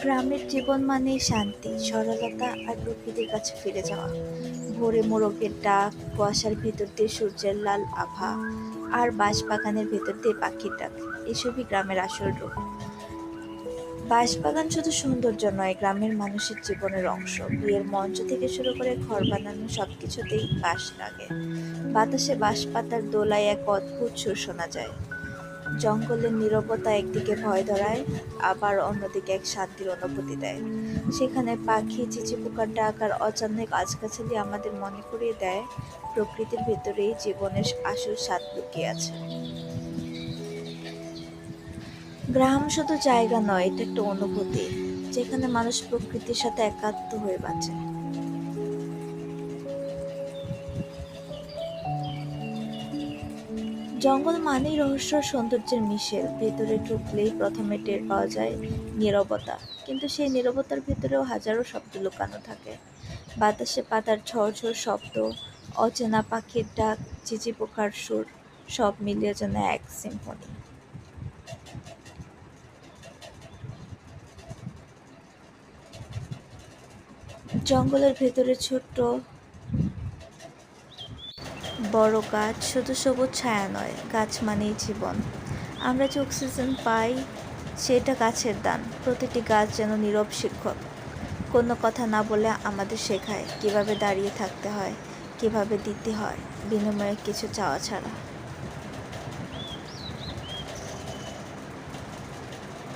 গ্রামের জীবন মানেই শান্তি, সরলতা আর প্রকৃতির কাছে ফিরে যাওয়া। ভোরে মোরগের ডাক, কুয়াশার ভেতর দিয়ে সূর্যের লাল আভা, আর বাঁশবাগানের ভেতর দিয়ে পাখির ডাক, এসবই গ্রামের আসল রূপ। বাঁশবাগান শুধু সৌন্দর্য নয়, গ্রামের মানুষের জীবনের অংশ। বিয়ের মঞ্চ থেকে শুরু করে ঘর বানানো সবকিছুতেই বাঁশ লাগে। বাতাসে বাঁশ পাতার দোলায় এক অদ্ভুত সুর শোনা যায়। জঙ্গলের নীরবতা একদিকে ভয় ধরায়, আবার অন্যদিকে এক শান্তির অনুভূতি দেয়। সেখানে পাখি, চিচি পোকার ডাক আর অজানা গাছগাছালি আমাদের মনে করিয়ে দেয় প্রকৃতির ভেতরেই জীবনের আসল স্বাদ লুকিয়ে আছে। গ্রাম শুধু জায়গা নয়, এটা একটা অনুভূতি, যেখানে মানুষ প্রকৃতির সাথে একাত্ম হয়ে বাঁচে। জঙ্গল মানেই রহস্য আর সৌন্দর্যের মিশেল। ভেতরে ঢুকলেই প্রথমে টের পাওয়া যায় নীরবতা, কিন্তু সেই নীরবতার ভেতরেও হাজারো শব্দ লুকানো থাকে। বাতাসে পাতার ঝরঝর শব্দ, অচেনা পাখির ডাক, ঝিঁঝি পোকার সুর, সব মিলিয়ে যেন এক সিম্ফনি। জঙ্গলের ভেতরে ছোট্ট বড় গাছ শুধু সবুজ ছায়া নয়, গাছ মানেই জীবন। আমরা যে অক্সিজেন পাই, সেটা গাছের দান। প্রতিটি গাছ যেন নীরব শিক্ষক, কোনো কথা না বলে আমাদের শেখায় কিভাবে দাঁড়িয়ে থাকতে হয়, কিভাবে দিতে হয়, বিনিময়ে কিছু চাওয়া ছাড়া।